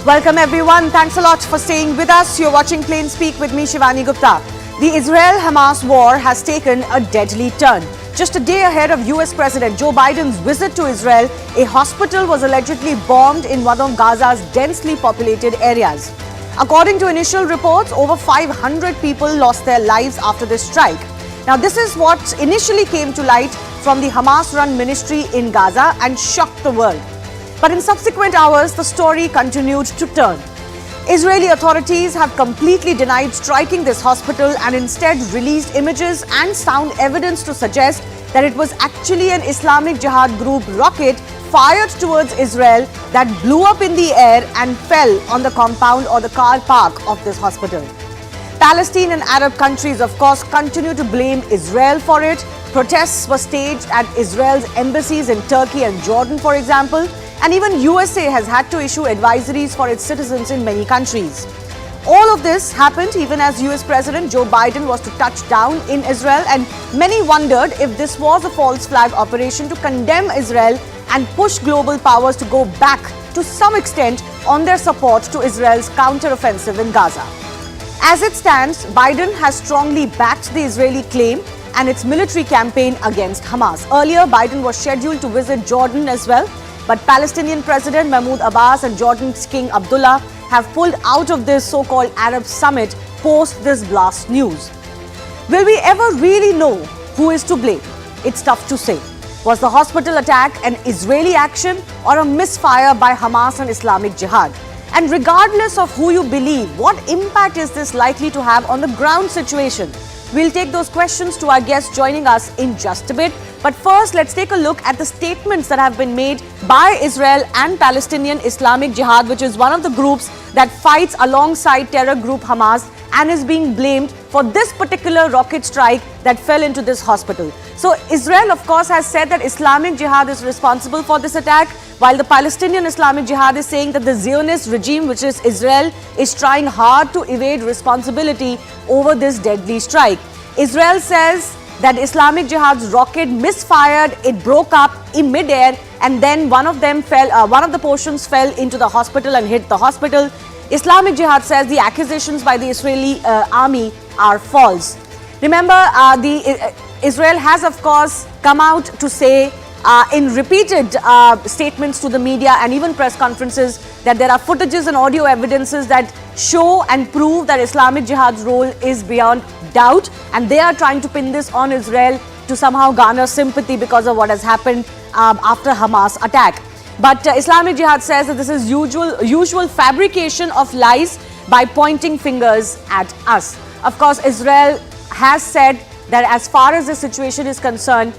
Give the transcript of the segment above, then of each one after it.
Welcome everyone. Thanks a lot for staying with us. You're watching Plain Speak with me, Shivani Gupta. The Israel-Hamas war has taken a deadly turn. Just a day ahead of US President Joe Biden's visit to Israel, a hospital was allegedly bombed in one of Gaza's densely populated areas. According to initial reports, over 500 people lost their lives after this strike. Now, this is what initially came to light from the Hamas-run ministry in Gaza and shocked the world. But in subsequent hours, the story continued to turn. Israeli authorities have completely denied striking this hospital and instead released images and sound evidence to suggest that it was actually an Islamic Jihad group rocket fired towards Israel that blew up in the air and fell on the compound or the car park of this hospital. Palestine and Arab countries, of course, continue to blame Israel for it. Protests were staged at Israel's embassies in Turkey and Jordan, for example. And even USA has had to issue advisories for its citizens in many countries. All of this happened even as US President Joe Biden was to touch down in Israel, and many wondered if this was a false flag operation to condemn Israel and push global powers to go back to some extent on their support to Israel's counteroffensive in Gaza. As it stands, Biden has strongly backed the Israeli claim and its military campaign against Hamas. Earlier, Biden was scheduled to visit Jordan as well. But Palestinian President Mahmoud Abbas and Jordan's King Abdullah have pulled out of this so-called Arab summit post this blast news. Will we ever really know who is to blame? It's tough to say. Was the hospital attack an Israeli action or a misfire by Hamas and Islamic Jihad? And regardless of who you believe, what impact is this likely to have on the ground situation? We'll take those questions to our guests joining us in just a bit. But first, let's take a look at the statements that have been made by Israel and Palestinian Islamic Jihad, which is one of the groups that fights alongside terror group Hamas and is being blamed for this particular rocket strike that fell into this hospital. So Israel, of course, has said that Islamic Jihad is responsible for this attack, while the Palestinian Islamic Jihad is saying that the Zionist regime, which is Israel, is trying hard to evade responsibility over this deadly strike. Israel says that Islamic Jihad's rocket misfired, it broke up in midair, and then one of the portions fell into the hospital and hit the hospital. Islamic Jihad says the accusations by the Israeli army are false. Remember, Israel has, of course, come out to say in repeated statements to the media and even press conferences that there are footages and audio evidences that show and prove that Islamic Jihad's role is beyond doubt, and they are trying to pin this on Israel to somehow garner sympathy because of what has happened after Hamas attack. But Islamic Jihad says that this is usual fabrication of lies by pointing fingers at us. Of course, Israel has said that as far as the situation is concerned,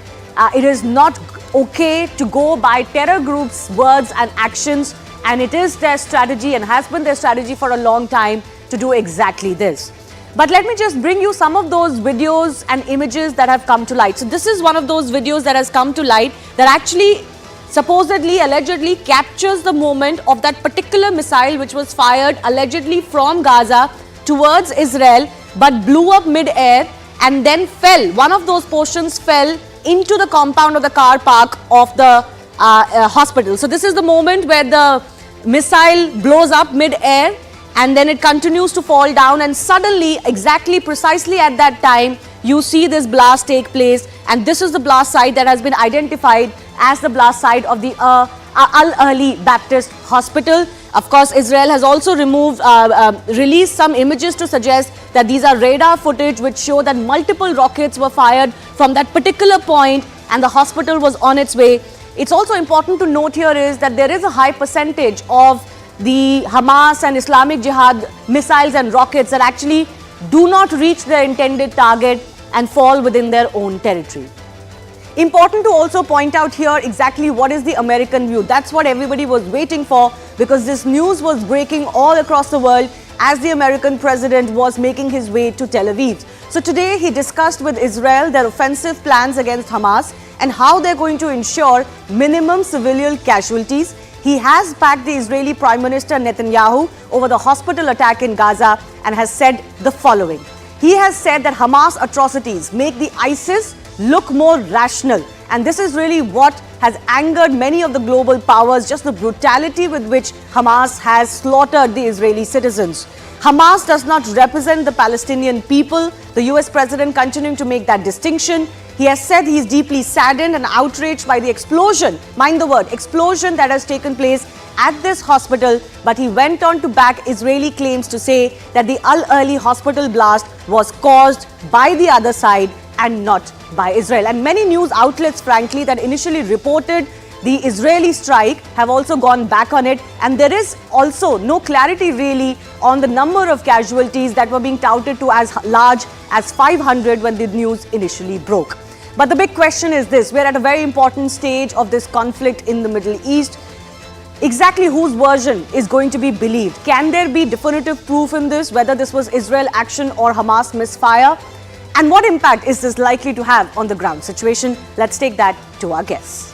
it is not okay to go by terror groups' words and actions, and it is their strategy and has been their strategy for a long time to do exactly this. But let me just bring you some of those videos and images that have come to light. So this is one of those videos that has come to light that actually supposedly, allegedly captures the moment of that particular missile which was fired allegedly from Gaza towards Israel but blew up mid-air and then fell. One of those portions fell into the compound of the car park of the hospital. So this is the moment where the missile blows up mid-air and then it continues to fall down, and suddenly, precisely at that time, you see this blast take place, and this is the blast site that has been identified as the blast site of the Ahli Baptist Hospital. Of course, Israel has also released some images to suggest that these are radar footage which show that multiple rockets were fired from that particular point and the hospital was on its way. It's also important to note here is that there is a high percentage of the Hamas and Islamic Jihad missiles and rockets that actually do not reach their intended target and fall within their own territory. Important to also point out here exactly what is the American view. That's what everybody was waiting for, because this news was breaking all across the world as the American president was making his way to Tel Aviv. So today he discussed with Israel their offensive plans against Hamas and how they're going to ensure minimum civilian casualties. He has backed the Israeli Prime Minister Netanyahu over the hospital attack in Gaza and has said the following. He has said that Hamas atrocities make the ISIS look more rational And this is really what has angered many of the global powers, just the brutality with which Hamas has slaughtered the Israeli citizens. Hamas does not represent the Palestinian people. The US president continuing to make that distinction. He has said he is deeply saddened and outraged by the explosion, mind the word, explosion that has taken place at this hospital, but he went on to back Israeli claims to say that the Ahli hospital blast was caused by the other side and not by Israel. And many news outlets, frankly, that initially reported the Israeli strike have also gone back on it, and there is also no clarity really on the number of casualties that were being touted to as large as 500 when the news initially broke. But the big question is this: we're at a very important stage of this conflict in the Middle East. Exactly whose version is going to be believed? Can there be definitive proof in this, whether this was Israel action or Hamas misfire? And what impact is this likely to have on the ground situation? Let's take that to our guests.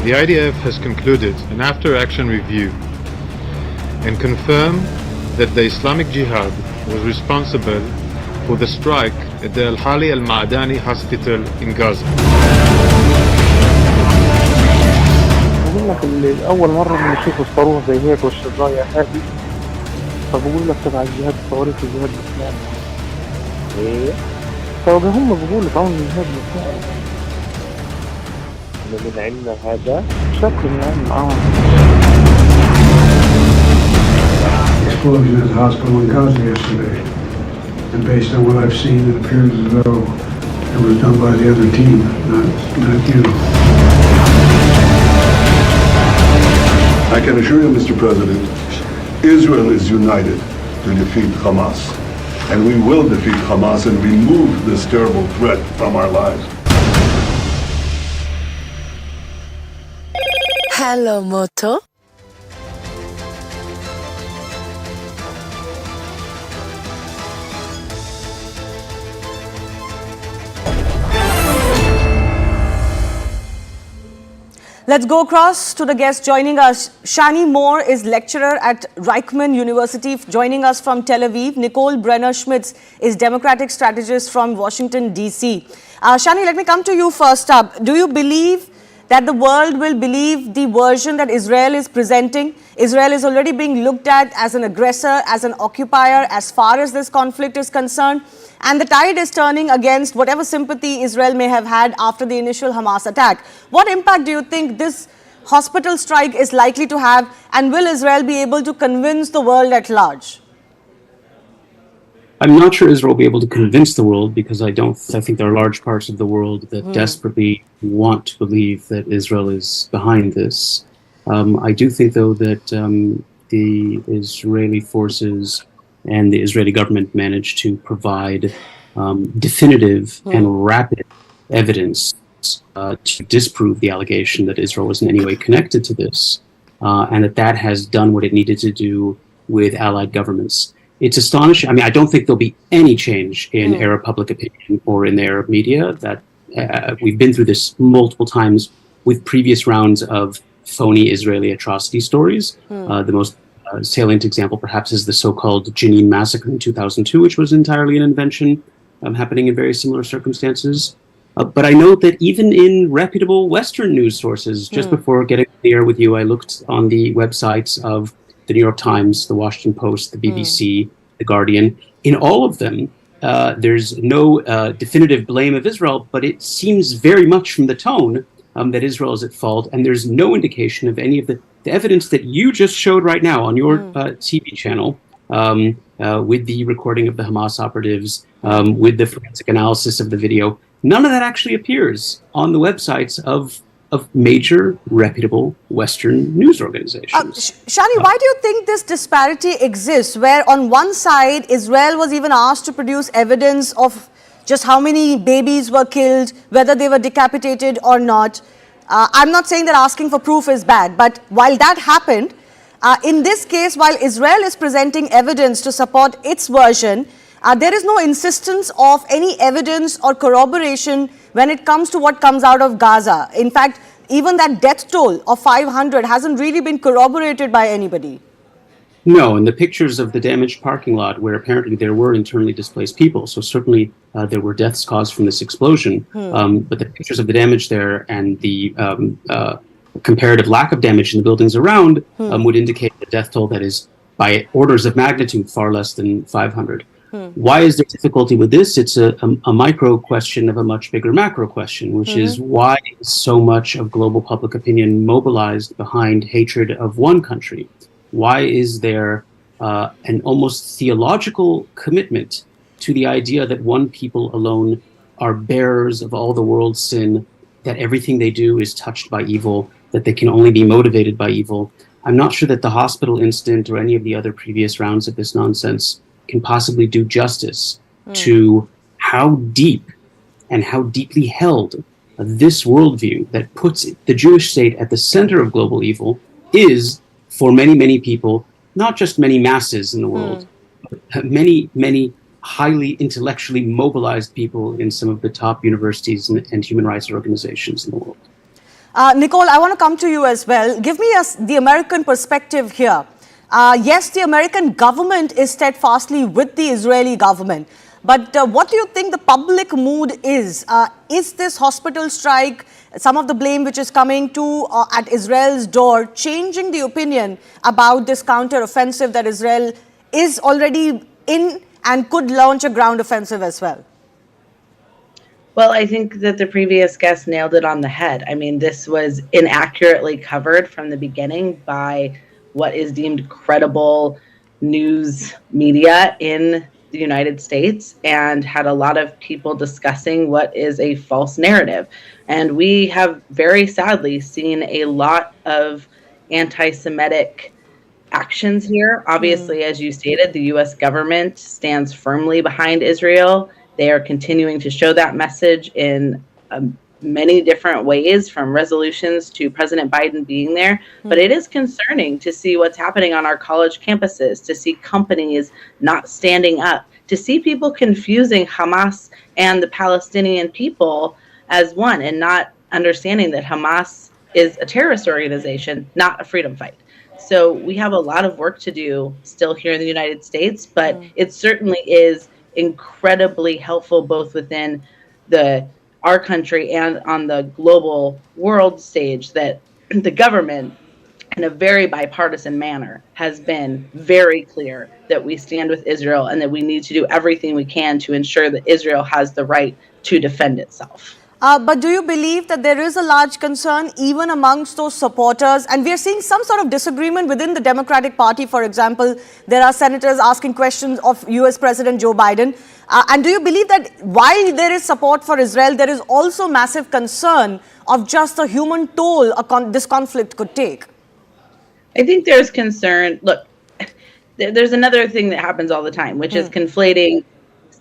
The IDF has concluded an after-action review and confirmed that the Islamic Jihad was responsible for the strike at the Ahli al-Ma'dani hospital in Gaza. بقول لك أول مرة بنشوف الصاروخ زي هيك والشظايا هذه، فبقول لك تبع الجهاد صواريخ الجهاد الإسلامي. إيه؟ فهم بقولوا طبعا الجهاد الإسلامي. من عندنا هذا شكل من عندنا. Explosion at the hospital in Gaza yesterday, and based on what I've seen, it appears as though it was done by the other team, not you. I can assure you, Mr. President, Israel is united to defeat Hamas, and we will defeat Hamas and remove this terrible threat from our lives. Hello, Moto. Let's go across to the guest joining us. Shani Moore is lecturer at Reichman University, joining us from Tel Aviv. Nicole Brenner-Schmitz is Democratic strategist from Washington, D.C. Shani, let me come to you first up. Do you believe that the world will believe the version that Israel is presenting? Israel is already being looked at as an aggressor, as an occupier, as far as this conflict is concerned. And the tide is turning against whatever sympathy Israel may have had after the initial Hamas attack. What impact do you think this hospital strike is likely to have? And will Israel be able to convince the world at large? I'm not sure Israel will be able to convince the world, because I think there are large parts of the world that desperately want to believe that Israel is behind this. I do think, though, that the Israeli forces and the Israeli government managed to provide definitive and rapid evidence to disprove the allegation that Israel was in any way connected to this, and that has done what it needed to do with allied governments. It's astonishing. I mean, I don't think there'll be any change in Arab public opinion or in the Arab media. That we've been through this multiple times with previous rounds of phony Israeli atrocity stories. The most salient example, perhaps, is the so-called Jenin massacre in 2002, which was entirely an invention, happening in very similar circumstances. But I note that even in reputable Western news sources, just before getting on the air with you, I looked on the websites of the New York Times, the Washington Post, the BBC, the Guardian. In all of them, there's no definitive blame of Israel, but it seems very much from the tone that Israel is at fault, and there's no indication of any of the evidence that you just showed right now on your TV channel, with the recording of the Hamas operatives, with the forensic analysis of the video. None of that actually appears on the websites of major, reputable Western news organizations. Shani, why do you think this disparity exists, where on one side, Israel was even asked to produce evidence of just how many babies were killed, whether they were decapitated or not, I'm not saying that asking for proof is bad, but while that happened, in this case, while Israel is presenting evidence to support its version, there is no insistence of any evidence or corroboration when it comes to what comes out of Gaza. In fact, even that death toll of 500 hasn't really been corroborated by anybody. No, and the pictures of the damaged parking lot where apparently there were internally displaced people, so certainly there were deaths caused from this explosion, but the pictures of the damage there and the comparative lack of damage in the buildings around would indicate a death toll that is by orders of magnitude far less than 500. Why is there difficulty with this? It's a micro question of a much bigger macro question, which is why is so much of global public opinion mobilized behind hatred of one country? Why is there an almost theological commitment to the idea that one people alone are bearers of all the world's sin, that everything they do is touched by evil, that they can only be motivated by evil? I'm not sure that the hospital incident or any of the other previous rounds of this nonsense can possibly do justice to how deep and how deeply held this worldview that puts the Jewish state at the center of global evil is for many, many people, not just many masses in the world, but many, many highly intellectually mobilized people in some of the top universities and human rights organizations in the world. Nicole, I want to come to you as well. Give me the American perspective here. Yes, the American government is steadfastly with the Israeli government. But what do you think the public mood is? Is this hospital strike, some of the blame which is coming to at Israel's door, changing the opinion about this counter-offensive that Israel is already in and could launch a ground offensive as well? Well, I think that the previous guest nailed it on the head. I mean, this was inaccurately covered from the beginning by what is deemed credible news media in the United States, and had a lot of people discussing what is a false narrative. And we have very sadly seen a lot of anti-Semitic actions here. Obviously, as you stated, the U.S. government stands firmly behind Israel. They are continuing to show that message in many different ways, from resolutions to President Biden being there. But it is concerning to see what's happening on our college campuses, to see companies not standing up, to see people confusing Hamas and the Palestinian people as one, and not understanding that Hamas is a terrorist organization, not a freedom fight. So we have a lot of work to do still here in the United States, but it certainly is incredibly helpful both within our country and on the global world stage that the government, in a very bipartisan manner, has been very clear that we stand with Israel and that we need to do everything we can to ensure that Israel has the right to defend itself. But do you believe that there is a large concern even amongst those supporters? And we are seeing some sort of disagreement within the Democratic Party. For example, there are senators asking questions of US President Joe Biden. And do you believe that while there is support for Israel, there is also massive concern of just the human toll this conflict could take? I think there's concern. Look, there's another thing that happens all the time, which is conflating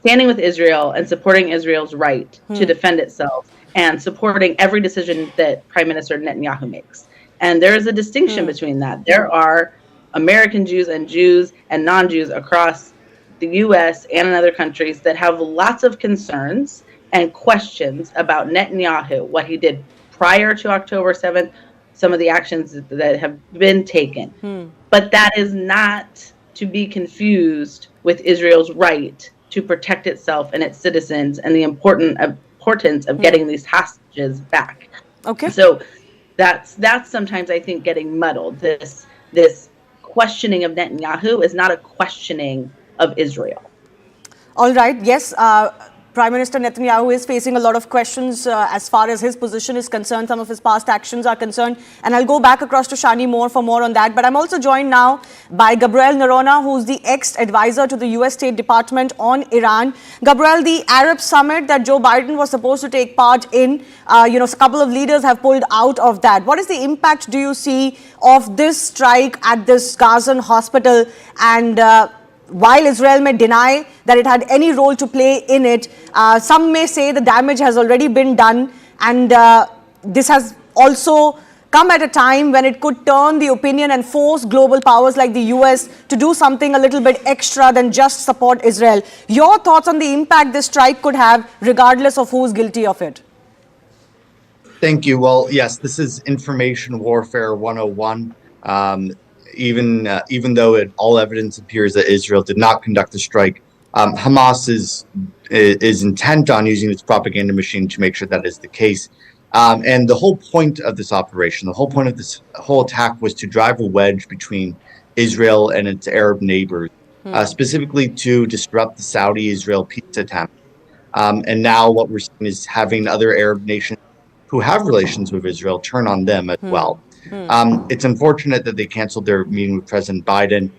standing with Israel and supporting Israel's right to defend itself and supporting every decision that Prime Minister Netanyahu makes. And there is a distinction between that. There are American Jews and non-Jews across the U.S. and in other countries that have lots of concerns and questions about Netanyahu, what he did prior to October 7th, some of the actions that have been taken. But that is not to be confused with Israel's right to protect itself and its citizens and the importance of getting these hostages back. Okay. So that's sometimes, I think, getting muddled. This questioning of Netanyahu is not a questioning of Israel. All right. Yes. Prime Minister Netanyahu is facing a lot of questions as far as his position is concerned. Some of his past actions are concerned. And I'll go back across to Shani Moore for more on that. But I'm also joined now by Gabriel Nerona, who's the ex-advisor to the U.S. State Department on Iran. Gabriel, the Arab summit that Joe Biden was supposed to take part in, a couple of leaders have pulled out of that. What is the impact, do you see, of this strike at this Gazan hospital? And while Israel may deny that it had any role to play in it, some may say the damage has already been done, and this has also come at a time when it could turn the opinion and force global powers like the US to do something a little bit extra than just support Israel. Your thoughts on the impact this strike could have, regardless of who's guilty of it? Thank you. Well, yes, this is information warfare 101. Even though all evidence appears that Israel did not conduct the strike, Hamas is intent on using its propaganda machine to make sure that is the case. And the whole point of this operation, the whole point of this whole attack was to drive a wedge between Israel and its Arab neighbors, specifically to disrupt the Saudi-Israel peace attempt. And now what we're seeing is having other Arab nations who have relations with Israel turn on them as well. It's unfortunate that they canceled their meeting with President Biden,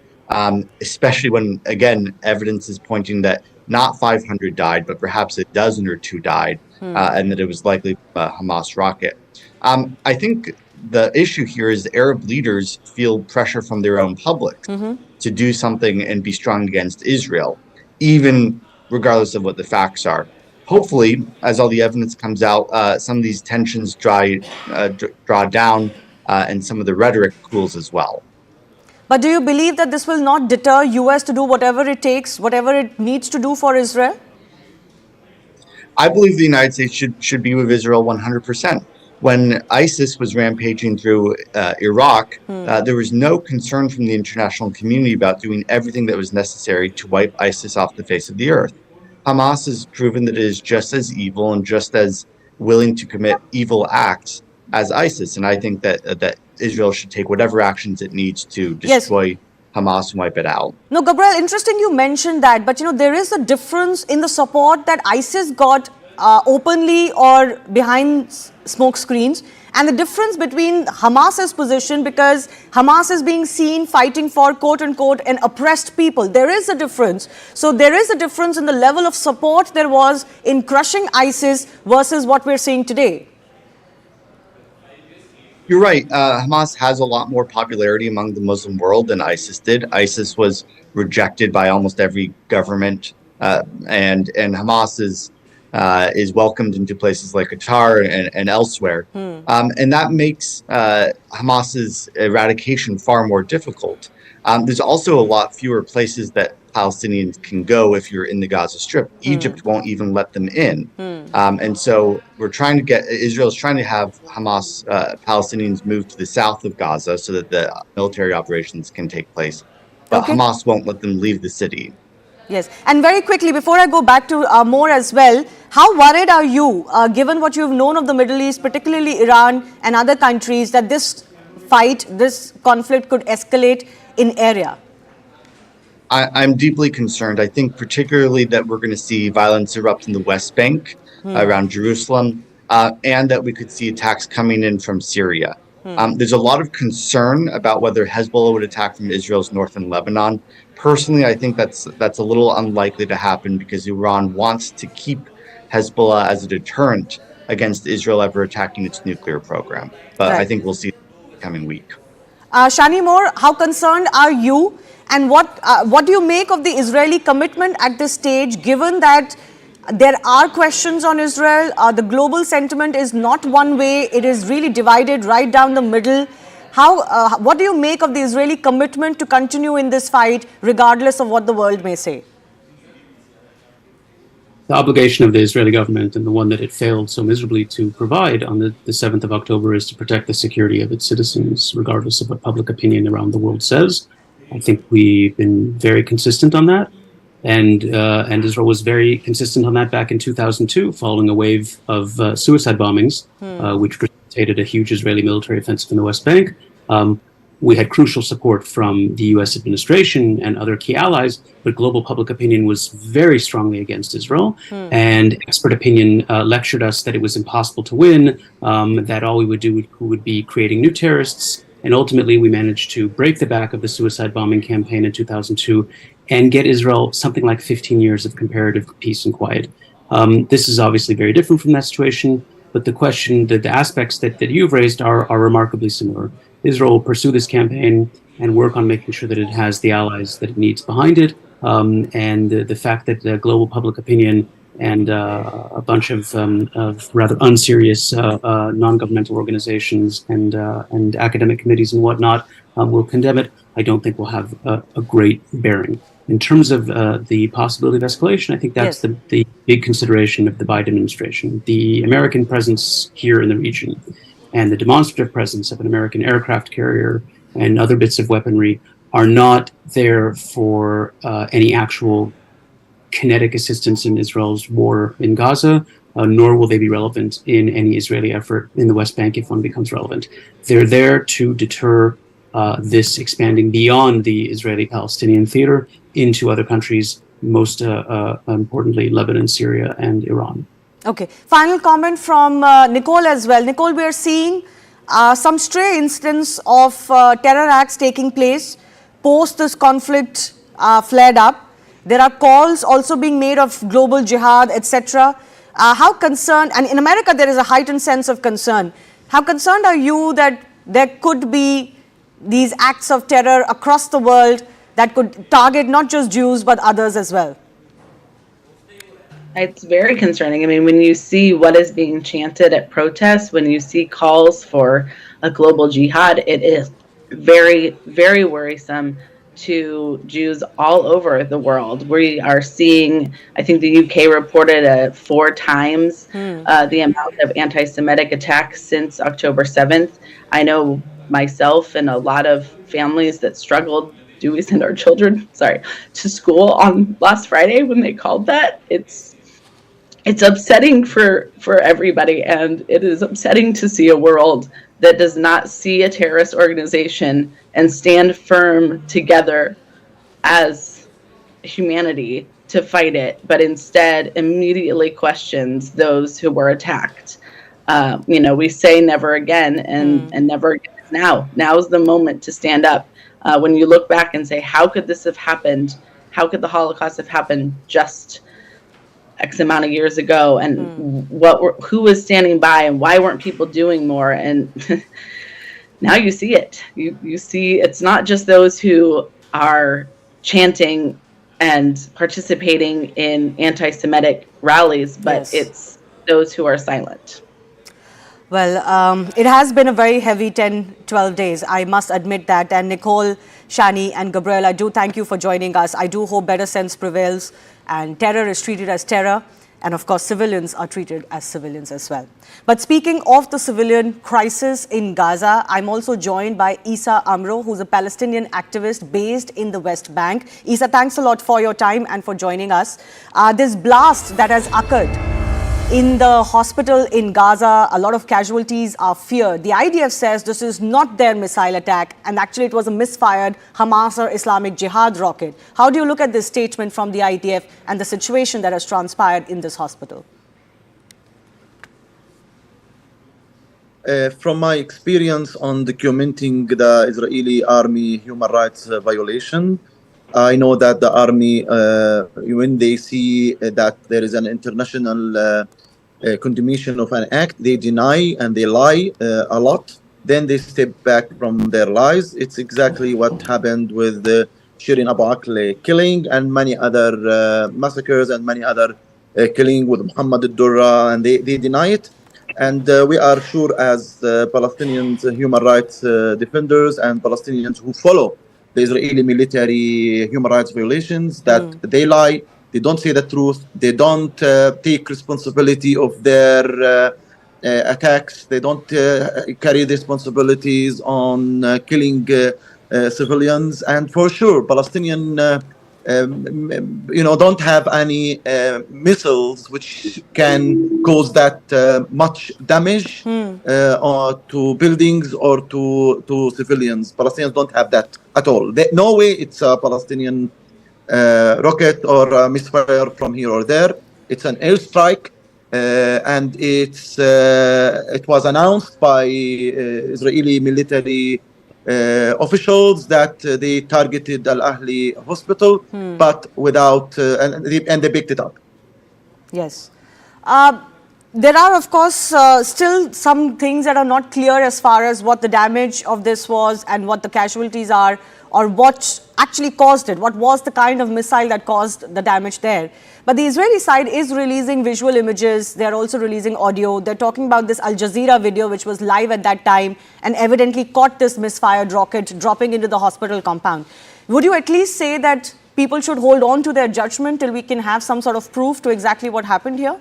especially when, again, evidence is pointing that not 500 died, but perhaps a dozen or two died, and that it was likely a Hamas rocket. I think the issue here is the Arab leaders feel pressure from their own public to do something and be strong against Israel, even regardless of what the facts are. Hopefully, as all the evidence comes out, some of these tensions draw down and some of the rhetoric cools as well. But do you believe that this will not deter US to do whatever it takes, whatever it needs to do for Israel? I believe the United States should be with Israel 100%. When ISIS was rampaging through Iraq, there was no concern from the international community about doing everything that was necessary to wipe ISIS off the face of the earth. Hamas has proven that it is just as evil and just as willing to commit evil acts as ISIS. And I think that Israel should take whatever actions it needs to destroy Hamas and wipe it out. No, Gabriel, interesting you mentioned that, but there is a difference in the support that ISIS got openly or behind smoke screens, and the difference between Hamas's position, because Hamas is being seen fighting for quote-unquote an oppressed people. There is a difference. So there is a difference in the level of support there was in crushing ISIS versus what we're seeing today. You're right. Hamas has a lot more popularity among the Muslim world than ISIS did. ISIS was rejected by almost every government, and Hamas is welcomed into places like Qatar and elsewhere. And that makes Hamas's eradication far more difficult. There's also a lot fewer places that Palestinians can go if you're in the Gaza Strip. Egypt won't even let them in. And so Israel's trying to have Hamas Palestinians move to the south of Gaza so that the military operations can take place. But Hamas won't let them leave the city. Yes, and very quickly, before I go back to more as well, how worried are you, given what you've known of the Middle East, particularly Iran and other countries, that this fight, this conflict could escalate in area? I'm deeply concerned. I think particularly that we're going to see violence erupt in the West Bank, around Jerusalem, and that we could see attacks coming in from Syria. There's a lot of concern about whether Hezbollah would attack from Israel's northern Lebanon. Personally, I think that's a little unlikely to happen because Iran wants to keep Hezbollah as a deterrent against Israel ever attacking its nuclear program. But I think we'll see the coming week. Shani Moore, how concerned are you? And what do you make of the Israeli commitment at this stage, given that there are questions on Israel? The global sentiment is not one way. It is really divided right down the middle. What do you make of the Israeli commitment to continue in this fight, regardless of what the world may say? The obligation of the Israeli government, and the one that it failed so miserably to provide on the 7th of October, is to protect the security of its citizens, regardless of what public opinion around the world says. I think we've been very consistent on that. And Israel was very consistent on that back in 2002, following a wave of suicide bombings, which precipitated a huge Israeli military offensive in the West Bank. We had crucial support from the U.S. administration and other key allies, but global public opinion was very strongly against Israel. And expert opinion lectured us that it was impossible to win, that all we would do would be creating new terrorists. And ultimately, we managed to break the back of the suicide bombing campaign in 2002 and get Israel something like 15 years of comparative peace and quiet. This is obviously very different from that situation, but the question, the aspects that you've raised are remarkably similar. Israel will pursue this campaign and work on making sure that it has the allies that it needs behind it. And the fact that the global public opinion and a bunch of rather unserious non-governmental organizations and academic committees and whatnot will condemn it, I don't think will have a great bearing. In terms of the possibility of escalation, I think that's the big consideration of the Biden administration. The American presence here in the region and the demonstrative presence of an American aircraft carrier and other bits of weaponry are not there for any actual kinetic assistance in Israel's war in Gaza, nor will they be relevant in any Israeli effort in the West Bank if one becomes relevant. They're there to deter this expanding beyond the Israeli-Palestinian theater into other countries, most importantly Lebanon, Syria, and Iran. Okay. Final comment from Nicole as well. Nicole, we are seeing some stray incidents of terror acts taking place post this conflict flared up. There are calls also being made of global jihad, etc. How concerned, and in America there is a heightened sense of concern. How concerned are you that there could be these acts of terror across the world that could target not just Jews but others as well? It's very concerning. I mean, when you see what is being chanted at protests, when you see calls for a global jihad, it is very, very worrisome to Jews all over the world. We are seeing, I think the UK reported 4 times the amount of anti-Semitic attacks since October 7th. I know myself and a lot of families that struggled, do we send our children, to school on last Friday when they called that? It's upsetting for everybody, and it is upsetting to see a world that does not see a terrorist organization and stand firm together as humanity to fight it, but instead immediately questions those who were attacked. We say never again, and never again is now. Now is the moment to stand up. When you look back and say, how could this have happened? How could the Holocaust have happened just X amount of years ago? And who was standing by, and why weren't people doing more? And now you see it. You see it's not just those who are chanting and participating in anti-Semitic rallies, but it's those who are silent. Well, it has been a very heavy 10, 12 days, I must admit that. And Nicole, Shani and Gabriel, I do thank you for joining us. I do hope better sense prevails and terror is treated as terror. And of course, civilians are treated as civilians as well. But speaking of the civilian crisis in Gaza, I'm also joined by Isa Amro, who's a Palestinian activist based in the West Bank. Isa, thanks a lot for your time and for joining us. This blast that has occurred in the hospital in Gaza, a lot of casualties are feared. The IDF says this is not their missile attack, and actually it was a misfired Hamas or Islamic Jihad rocket. How do you look at this statement from the IDF and the situation that has transpired in this hospital? From my experience on documenting the Israeli army human rights violation, I know that the army, when they see that there is an international condemnation of an act, they deny and they lie a lot. Then they step back from their lies. It's exactly what happened with the Shirin Abu Akleh killing and many other massacres and many other killing with Muhammad al-Durra, and they deny it. And we are sure as Palestinians, human rights defenders and Palestinians who follow the Israeli military human rights violations, that they lie, they don't say the truth, they don't take responsibility of their attacks, they don't carry the responsibilities on killing civilians. And for sure, Palestinian don't have any missiles which can cause that much damage to buildings or to civilians. Palestinians don't have that at all. No way it's a Palestinian rocket or a misfire from here or there. It's an airstrike, and it was announced by Israeli military officials that they targeted Al-Ahli hospital, but without, and they picked it up. Yes. There are, of course, still some things that are not clear as far as what the damage of this was and what the casualties are, or what actually caused it. What was the kind of missile that caused the damage there? But the Israeli side is releasing visual images. They're also releasing audio. They're talking about this Al Jazeera video, which was live at that time and evidently caught this misfired rocket dropping into the hospital compound. Would you at least say that people should hold on to their judgment till we can have some sort of proof to exactly what happened here?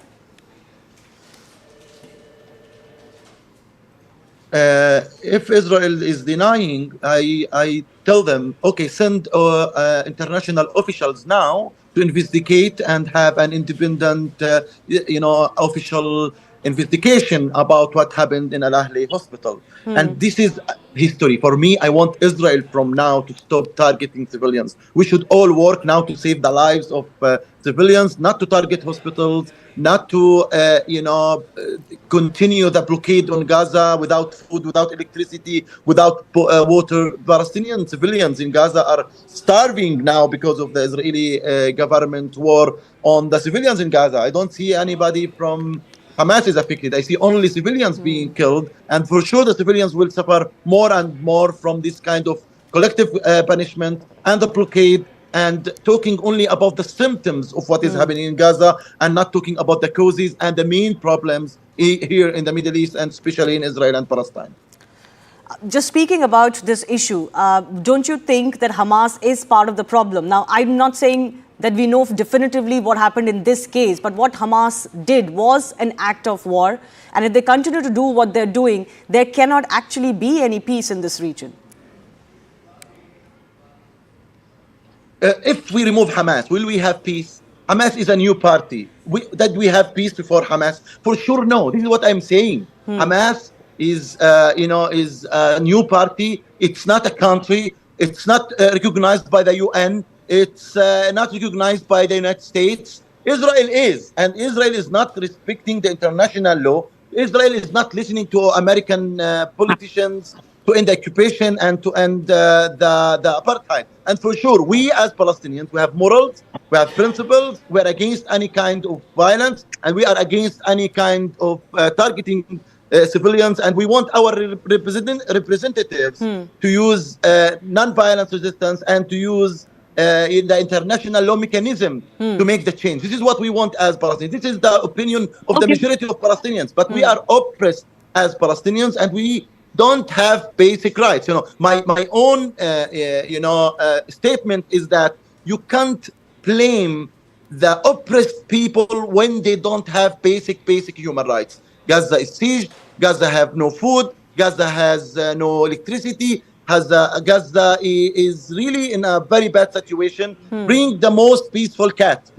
If Israel is denying, I tell them, okay, send international officials now to investigate and have an independent, official investigation about what happened in Al-Ahli hospital. And this is history. For me, I want Israel from now to stop targeting civilians. We should all work now to save the lives of civilians, not to target hospitals, not to, continue the blockade on Gaza without food, without electricity, without water. Palestinian civilians in Gaza are starving now because of the Israeli government war on the civilians in Gaza. I don't see anybody from Hamas is affected. I see only civilians being killed, and for sure the civilians will suffer more and more from this kind of collective punishment and the blockade, and talking only about the symptoms of what is happening in Gaza and not talking about the causes and the main problems here in the Middle East, and especially in Israel and Palestine. Just speaking about this issue, don't you think that Hamas is part of the problem? Now, I'm not saying that we know definitively what happened in this case, but what Hamas did was an act of war. And if they continue to do what they're doing, there cannot actually be any peace in this region. If we remove Hamas, will we have peace? Hamas is a new party. Did we have peace before Hamas? For sure, no. This is what I'm saying. Hamas is a new party. It's not a country. It's not recognized by the UN. It's not recognized by the United States. Israel is, and Israel is not respecting the international law. Israel is not listening to American politicians to end the occupation and to end the apartheid. And for sure, we as Palestinians, we have morals, we have principles, we're against any kind of violence, and we are against any kind of targeting civilians, and we want our representatives to use non-violence resistance and to use in the international law mechanism to make the change. This is what we want as Palestinians. This is the opinion of the majority of Palestinians. But we are oppressed as Palestinians, and we don't have basic rights. My own statement is that you can't blame the oppressed people when they don't have basic human rights. Gaza is sieged. Gaza have no food. Gaza has no electricity. Gaza is really in a very bad situation. Bring the most peaceful cat,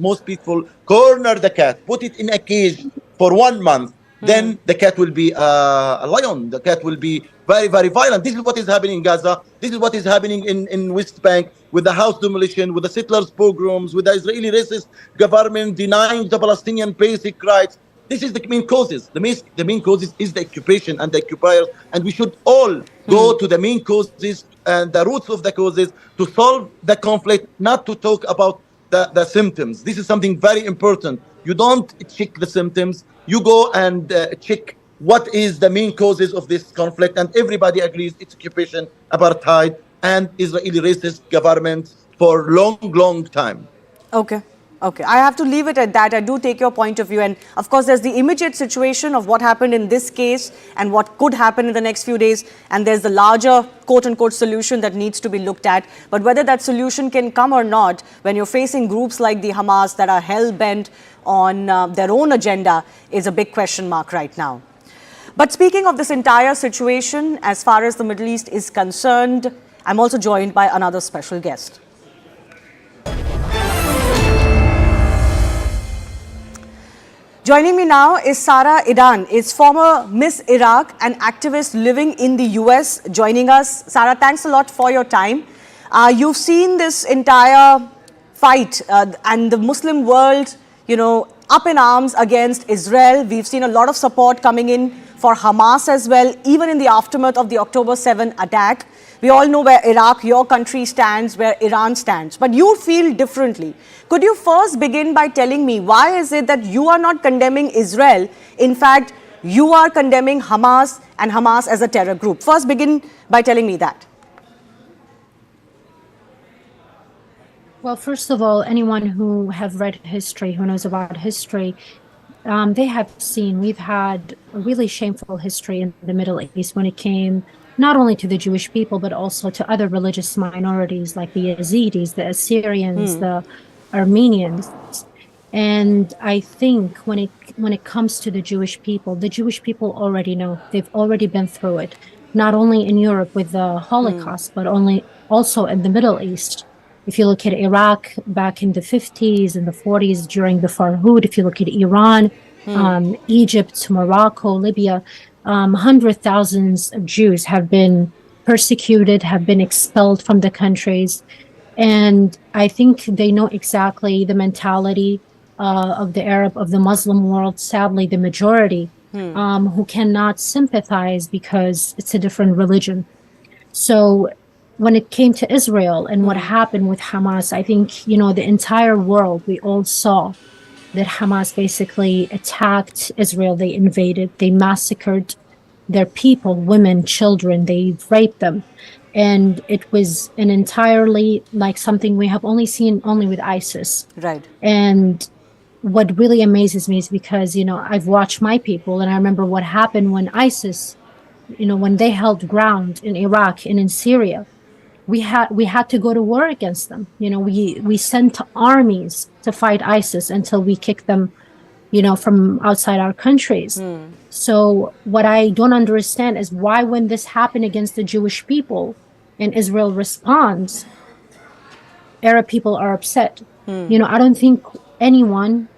corner the cat, put it in a cage for 1 month. Then the cat will be a lion. The cat will be very, very violent. This is what is happening in Gaza. This is what is happening in West Bank with the house demolition, with the settlers' pogroms, with the Israeli racist government denying the Palestinian basic rights. This is the main causes. The main causes is the occupation and the occupiers, and we should all go to the main causes and the roots of the causes to solve the conflict, not to talk about the symptoms. This is something very important. You don't check the symptoms. You go and check what is the main causes of this conflict, and everybody agrees it's occupation, apartheid, and Israeli racist government for long time. Okay, I have to leave it at that. I do take your point of view. And of course, there's the immediate situation of what happened in this case and what could happen in the next few days. And there's the larger, quote unquote, solution that needs to be looked at. But whether that solution can come or not, when you're facing groups like the Hamas that are hell-bent on their own agenda, is a big question mark right now. But speaking of this entire situation, as far as the Middle East is concerned, I'm also joined by another special guest. Joining me now is Sara Idan, is former Miss Iraq and activist living in the US, joining us. Sara, thanks a lot for your time. You've seen this entire fight and the Muslim world, up in arms against Israel. We've seen a lot of support coming in for Hamas as well, even in the aftermath of the October 7 attack. We all know where Iraq, your country, stands, where Iran stands. But you feel differently. Could you first begin by telling me why is it that you are not condemning Israel? In fact, you are condemning Hamas and Hamas as a terror group. First begin by telling me that. Well, first of all, anyone who have read history, who knows about history, they have seen we've had a really shameful history in the Middle East when it came not only to the Jewish people, but also to other religious minorities like the Yazidis, the Assyrians, the Armenians. And I think when it comes to the Jewish people already know. They've already been through it, not only in Europe with the Holocaust, but also in the Middle East. If you look at Iraq back in the 50s and the 40s during the Farhud, if you look at Iran, Egypt, Morocco, Libya, hundreds of thousands of Jews have been persecuted, have been expelled from the countries. And I think they know exactly the mentality of the Arab, of the Muslim world, sadly, the majority, who cannot sympathize because it's a different religion. So when it came to Israel and what happened with Hamas, I think, the entire world, we all saw that Hamas basically attacked Israel. They invaded, they massacred their people, women, children, they raped them. And it was an entirely like something we have only seen only with ISIS. Right. And what really amazes me is because, I've watched my people and I remember what happened when ISIS, when they held ground in Iraq and in Syria. We had to go to war against them. We sent armies to fight ISIS until we kicked them, from outside our countries. So what I don't understand is why when this happened against the Jewish people and Israel responds, Arab people are upset. I don't think anyone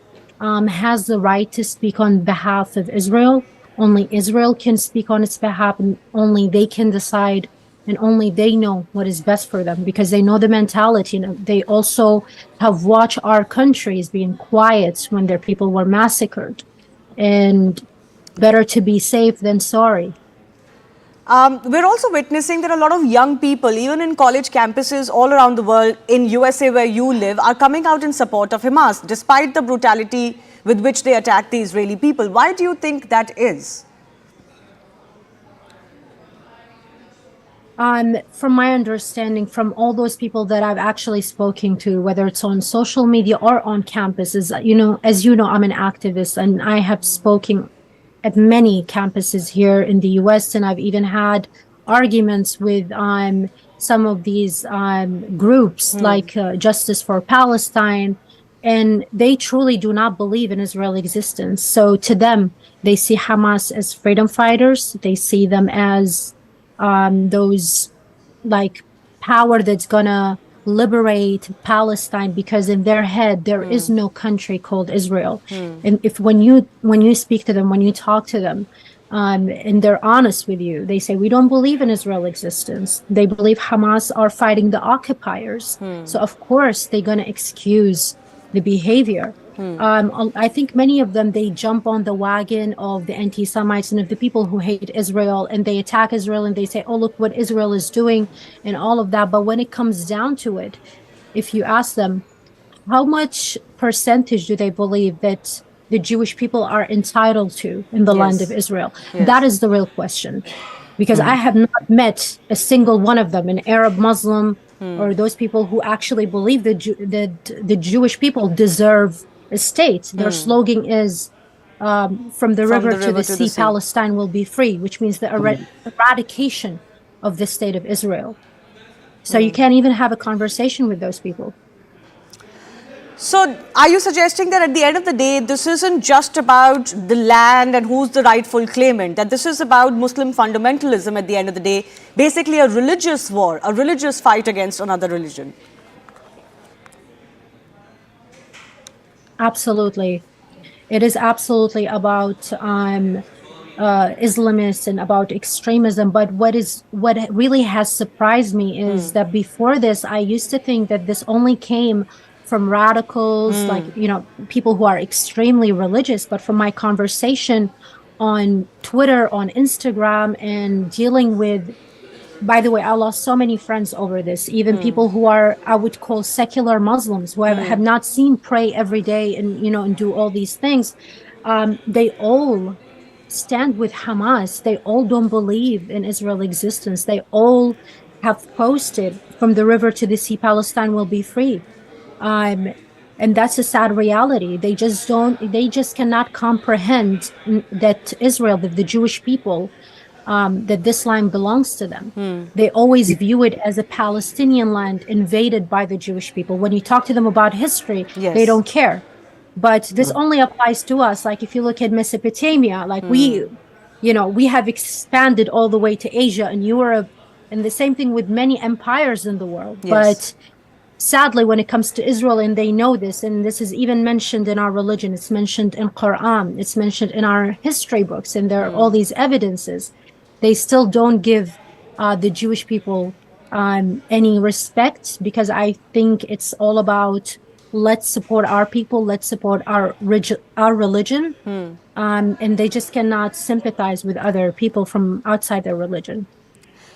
has the right to speak on behalf of Israel. Only Israel can speak on its behalf, and only they can decide, and only they know what is best for them because they know the mentality. They also have watched our countries being quiet when their people were massacred. And better to be safe than sorry. We're also witnessing that a lot of young people, even in college campuses all around the world, in USA where you live, are coming out in support of Hamas, despite the brutality with which they attack the Israeli people. Why do you think that is? From my understanding, from all those people that I've actually spoken to, whether it's on social media or on campuses, as you know, I'm an activist and I have spoken at many campuses here in the US, and I've even had arguments with some of these groups like Justice for Palestine, and they truly do not believe in Israel's existence. So to them, they see Hamas as freedom fighters. They see them as those like power that's gonna liberate Palestine, because in their head there is no country called Israel. And if when you speak to them, when you talk to them, and they're honest with you, they say we don't believe in Israel's existence. They believe Hamas are fighting the occupiers. So of course they're gonna excuse the behavior. I think many of them, they jump on the wagon of the anti-Semites and of the people who hate Israel, and they attack Israel and they say, oh, look what Israel is doing and all of that. But when it comes down to it, if you ask them, how much percentage do they believe that the Jewish people are entitled to in the land of Israel? That is the real question. Because I have not met a single one of them, an Arab, Muslim, or those people who actually believe that the Jewish people deserve a state. Their slogan is from the river to the sea, Palestine will be free, which means the eradication of the state of Israel. So you can't even have a conversation with those people. So are you suggesting that at the end of the day, this isn't just about the land and who's the rightful claimant, that this is about Muslim fundamentalism at the end of the day, basically a religious war, a religious fight against another religion? Absolutely. It is absolutely about Islamists and about extremism. But what really has surprised me is that before this, I used to think that this only came from radicals, like, people who are extremely religious. But from my conversation on Twitter, on Instagram, and dealing with, by the way, I lost so many friends over this, even people who are, I would call secular Muslims, who have not seen pray every day and, and do all these things. They all stand with Hamas. They all don't believe in Israel existence. They all have posted, from the river to the sea, Palestine will be free. And that's a sad reality. They just cannot comprehend that Israel, that the Jewish people, that this land belongs to them. They always view it as a Palestinian land invaded by the Jewish people. When you talk to them about history, they don't care. But this only applies to us. Like if you look at Mesopotamia, like we have expanded all the way to Asia and Europe, and the same thing with many empires in the world. But sadly, when it comes to Israel, and they know this, and this is even mentioned in our religion, it's mentioned in Quran, it's mentioned in our history books, and there are all these evidences, they still don't give the Jewish people any respect, because I think it's all about, let's support our people, let's support our religion, and they just cannot sympathize with other people from outside their religion.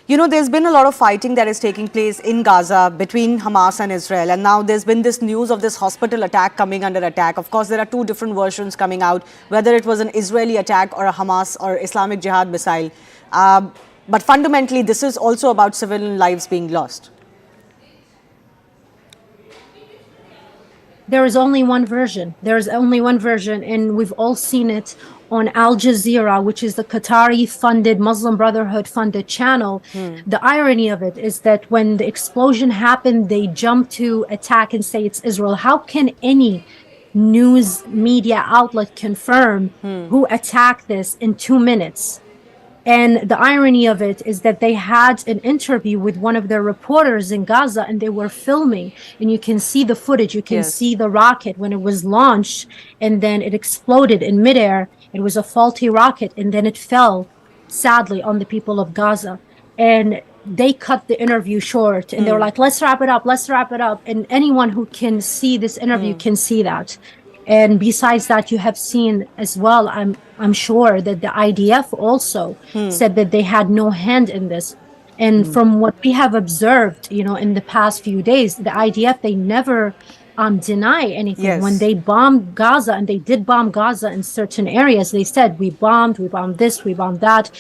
There's been a lot of fighting that is taking place in Gaza between Hamas and Israel. And now there's been this news of this hospital attack coming under attack. Of course, there are two different versions coming out, whether it was an Israeli attack or a Hamas or Islamic Jihad missile. But fundamentally, this is also about civilian lives being lost. There is only one version. There's only one version, and we've all seen it on Al Jazeera, which is the Qatari-funded, Muslim Brotherhood-funded channel. The irony of it is that when the explosion happened, they jumped to attack and say it's Israel. How can any news media outlet confirm who attacked this in 2 minutes? And the irony of it is that they had an interview with one of their reporters in Gaza, and they were filming, and you can see the footage. You can see the rocket when it was launched, and then it exploded in midair. It was a faulty rocket, and then it fell, sadly, on the people of Gaza. And they cut the interview short, and they were like, let's wrap it up, let's wrap it up. And anyone who can see this interview can see that. And besides that, you have seen as well, I'm sure that the IDF also said that they had no hand in this. And from what we have observed, in the past few days, the IDF, they never deny anything. When they bombed Gaza, and they did bomb Gaza in certain areas, they said, we bombed this, we bombed that.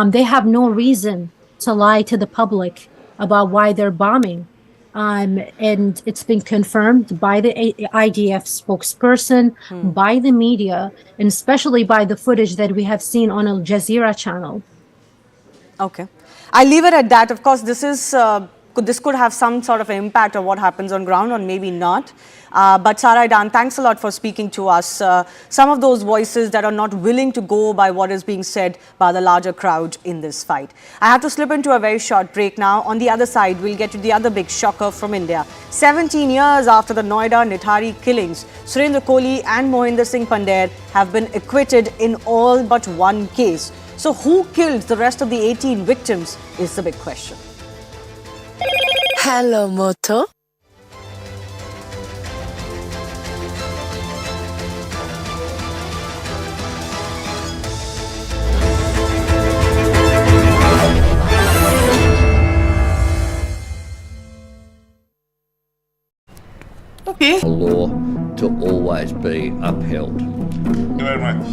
They have no reason to lie to the public about why they're bombing. And it's been confirmed by the IDF spokesperson, by the media, and especially by the footage that we have seen on Al Jazeera channel. Okay. I'll leave it at that. Of course, this could have some sort of impact on what happens on ground, or maybe not. But Sara Aidan, thanks a lot for speaking to us. Some of those voices that are not willing to go by what is being said by the larger crowd in this fight. I have to slip into a very short break now. On the other side, we'll get to the other big shocker from India. 17 years after the Noida Nithari killings, Surinder Koli and Moninder Singh Pandher have been acquitted in all but one case. So who killed the rest of the 18 victims is the big question. Hello, Moto. Okay. A law to always be upheld. Thank you very much.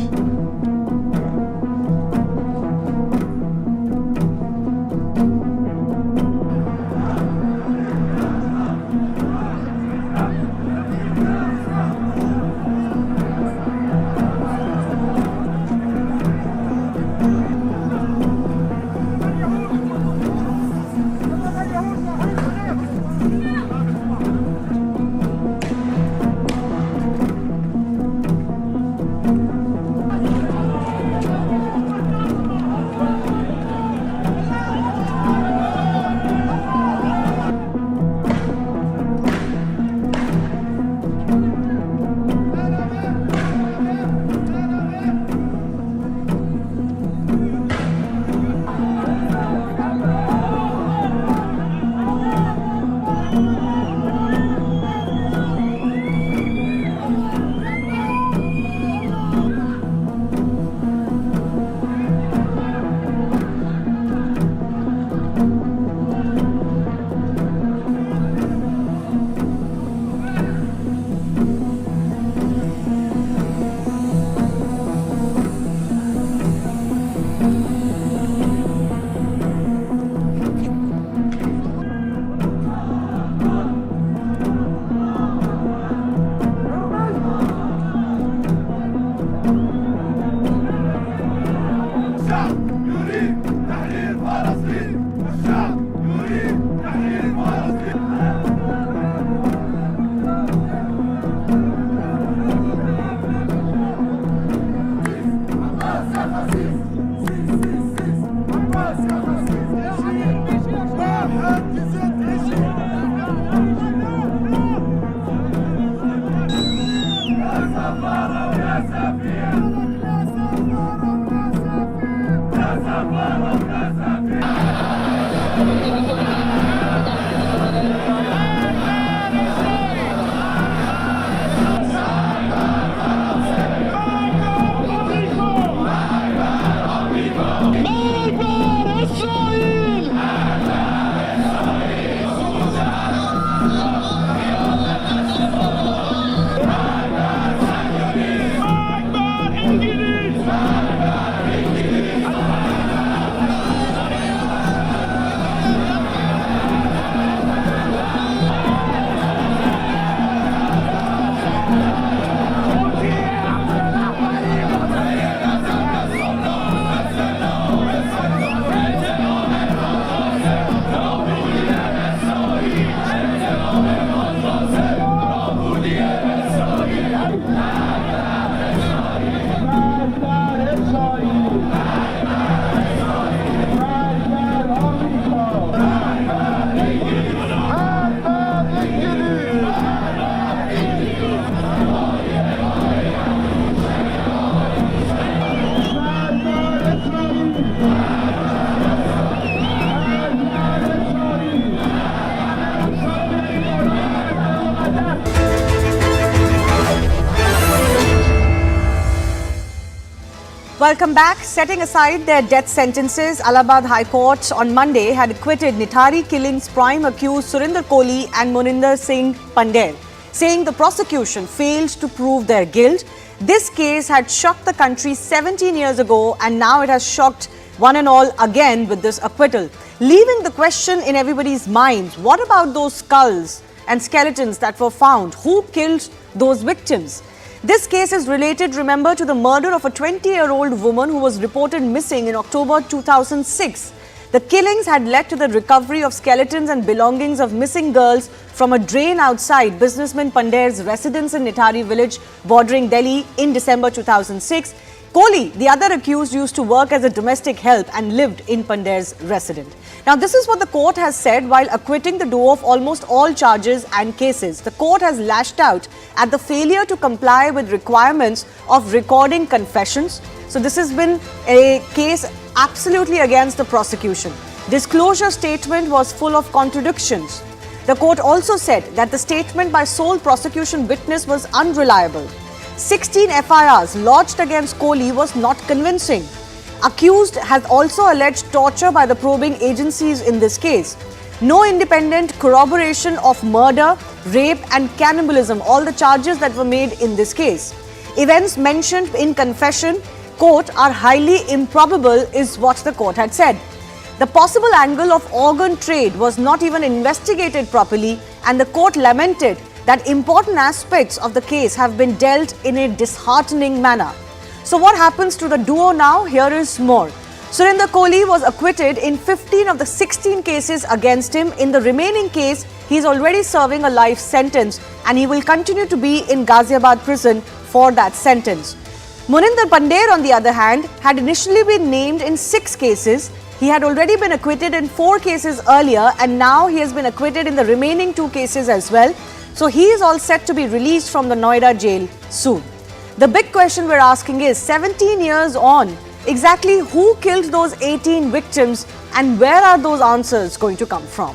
Welcome back. Setting aside their death sentences, Allahabad High Court on Monday had acquitted Nithari killing's prime accused Surinder Koli and Moninder Singh Pandher, saying the prosecution failed to prove their guilt. This case had shocked the country 17 years ago, and now it has shocked one and all again with this acquittal, leaving the question in everybody's minds: what about those skulls and skeletons that were found? Who killed those victims? This case is related, remember, to the murder of a 20-year-old woman who was reported missing in October 2006. The killings had led to the recovery of skeletons and belongings of missing girls from a drain outside businessman Pandher's residence in Nithari village bordering Delhi in December 2006. Koli, the other accused, used to work as a domestic help and lived in Pandher's residence. Now, this is what the court has said while acquitting the duo of almost all charges and cases. The court has lashed out at the failure to comply with requirements of recording confessions. So, this has been a case absolutely against the prosecution. Disclosure statement was full of contradictions. The court also said that the statement by sole prosecution witness was unreliable. 16 FIRs lodged against Koli was not convincing. Accused has also alleged torture by the probing agencies in this case. No independent corroboration of murder, rape and cannibalism, all the charges that were made in this case. Events mentioned in confession, court, are highly improbable is what the court had said. The possible angle of organ trade was not even investigated properly, and the court lamented that important aspects of the case have been dealt in a disheartening manner. So what happens to the duo now? Here is more. Surinder Koli was acquitted in 15 of the 16 cases against him. In the remaining case, he is already serving a life sentence and he will continue to be in Ghaziabad prison for that sentence. Moninder Pandher, on the other hand, had initially been named in 6 cases. He had already been acquitted in 4 cases earlier, and now he has been acquitted in the remaining 2 cases as well. So he is all set to be released from the Noida jail soon. The big question we're asking is, 17 years on, exactly who killed those 18 victims and where are those answers going to come from?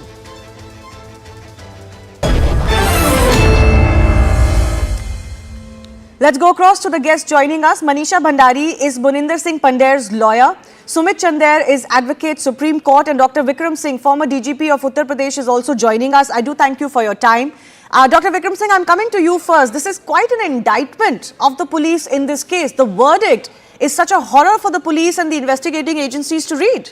Let's go across to the guest joining us. Manisha Bhandari is Moninder Singh Pandher's lawyer. Sumit Chander is advocate Supreme Court, and Dr. Vikram Singh, former DGP of Uttar Pradesh, is also joining us. I do thank you for your time. Dr. Vikram Singh, I'm coming to you first. This is quite an indictment of the police in this case. The verdict is such a horror for the police and the investigating agencies to read.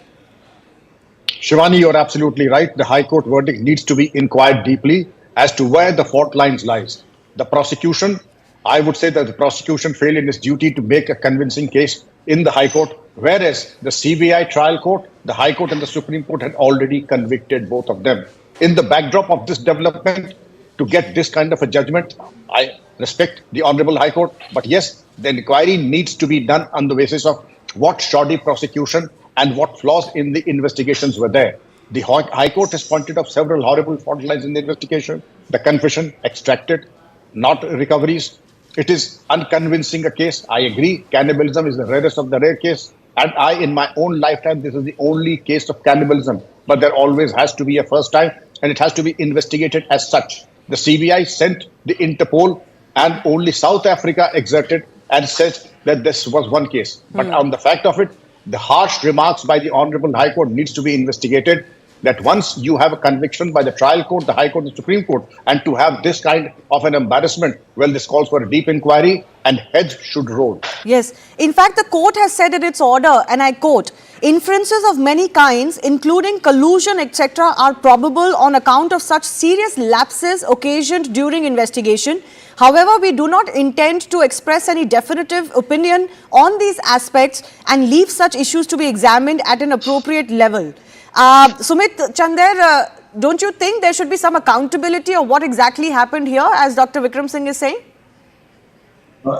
Shivani, you're absolutely right. The High Court verdict needs to be inquired deeply as to where the fault lines lies. The prosecution, I would say that the prosecution failed in its duty to make a convincing case in the High Court, whereas the CBI trial court, the High Court and the Supreme Court had already convicted both of them. In the backdrop of this development, to get this kind of a judgment, I respect the Honorable High Court, but yes, the inquiry needs to be done on the basis of what shoddy prosecution and what flaws in the investigations were there. The High Court has pointed out several horrible fault lines in the investigation. The confession extracted, not recoveries. It is unconvincing a case. I agree, cannibalism is the rarest of the rare case. And in my own lifetime, this is the only case of cannibalism. But there always has to be a first time, and it has to be investigated as such. The CBI sent the Interpol, and only South Africa exerted and said that this was one case. But on the fact of it, the harsh remarks by the Honorable High Court needs to be investigated, that once you have a conviction by the trial court, the High Court, the Supreme Court, and to have this kind of an embarrassment, well, this calls for a deep inquiry and heads should roll. Yes. In fact, the court has said in its order, and I quote, inferences of many kinds, including collusion, etc., are probable on account of such serious lapses occasioned during investigation. However, we do not intend to express any definitive opinion on these aspects and leave such issues to be examined at an appropriate level. Sumit Chander, don't you think there should be some accountability of what exactly happened here, as Dr. Vikram Singh is saying?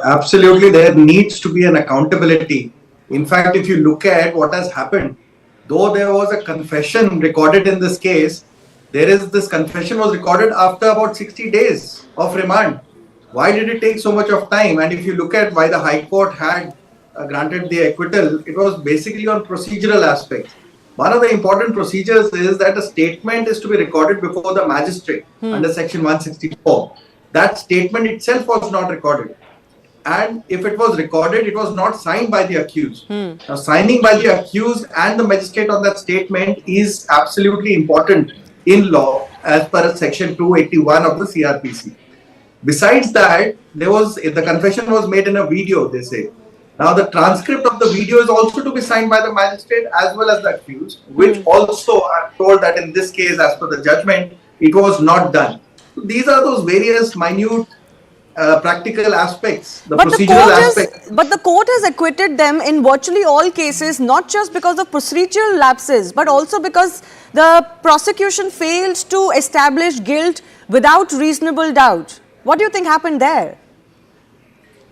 Absolutely, there needs to be an accountability. In fact, if you look at what has happened, though there was a confession recorded in this case, this confession was recorded after about 60 days of remand. Why did it take so much of time? And if you look at why the High Court had granted the acquittal, it was basically on procedural aspects. One of the important procedures is that a statement is to be recorded before the magistrate under section 164. That statement itself was not recorded. and if it was recorded, it was not signed by the accused. Now, signing by the accused and the magistrate on that statement is absolutely important in law as per section 281 of the CRPC. Besides that, the confession was made in a video, they say. Now, the transcript of the video is also to be signed by the magistrate as well as the accused, which also I'm told that in this case, as per the judgment, it was not done. So these are those various minute practical aspects, the procedural aspects. But the court has acquitted them in virtually all cases, not just because of procedural lapses, but also because the prosecution failed to establish guilt without reasonable doubt. What do you think happened there?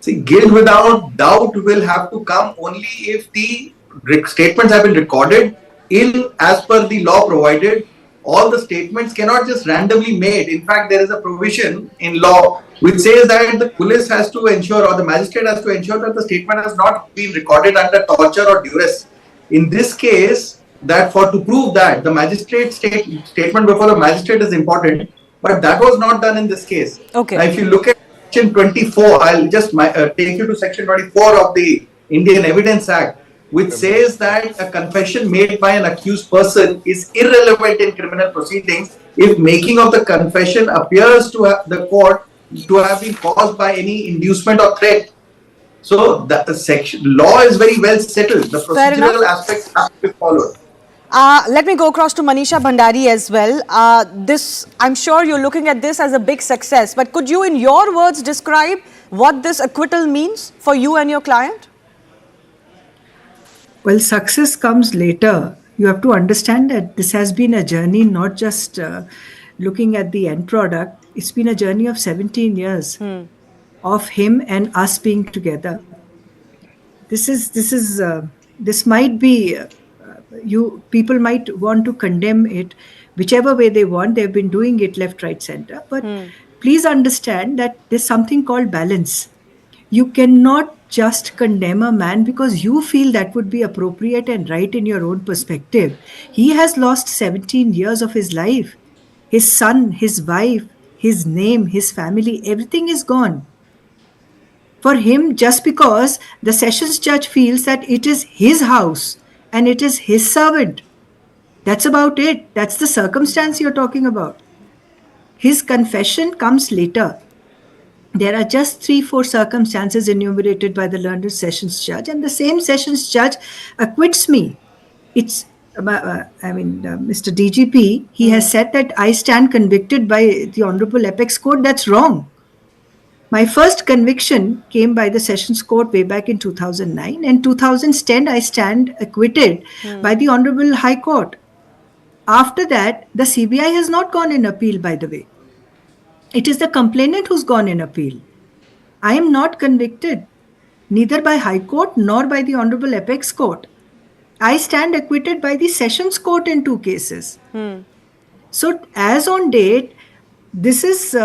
See, guilt without doubt will have to come only if the statements have been recorded as per the law provided. All the statements cannot just randomly made. In fact, there is a provision in law which says that the police has to ensure, or the magistrate has to ensure, that the statement has not been recorded under torture or duress. In this case, to prove that, the magistrate statement before the magistrate is important, but that was not done in this case. Okay. Now, if you look at section 24, I'll just take you to section 24 of the Indian Evidence Act, which says that a confession made by an accused person is irrelevant in criminal proceedings if making of the confession appears to the court to have been caused by any inducement or threat. So the section law is very well settled. The procedural aspects have to be followed. Let me go across to Manisha Bhandari as well. I'm sure you're looking at this as a big success, but could you in your words describe what this acquittal means for you and your client? Well, success comes later. You have to understand that this has been a journey, not just looking at the end product. It's been a journey of 17 years of him and us being together. This might be, people might want to condemn it whichever way they want. They've been doing it left, right, center. But please understand that there's something called balance. You cannot just condemn a man because you feel that would be appropriate and right in your own perspective. He has lost 17 years of his life. His son, his wife, his name, his family, everything is gone. For him, just because the sessions judge feels that it is his house and it is his servant, that's about it. That's the circumstance you're talking about. His confession comes later. There are just 3-4 circumstances enumerated by the learned sessions judge, and the same sessions judge acquits me. It's, Mr. DGP, he has said that I stand convicted by the Honorable Apex Court. That's wrong. My first conviction came by the Sessions Court way back in 2009, and 2010 I stand acquitted by the Honorable High Court. After that, the CBI has not gone in appeal, by the way. It is the complainant who's gone in appeal. I am not convicted, neither by High Court nor by the Honorable Apex Court. I stand acquitted by the Sessions Court in 2 cases. So, as on date, this is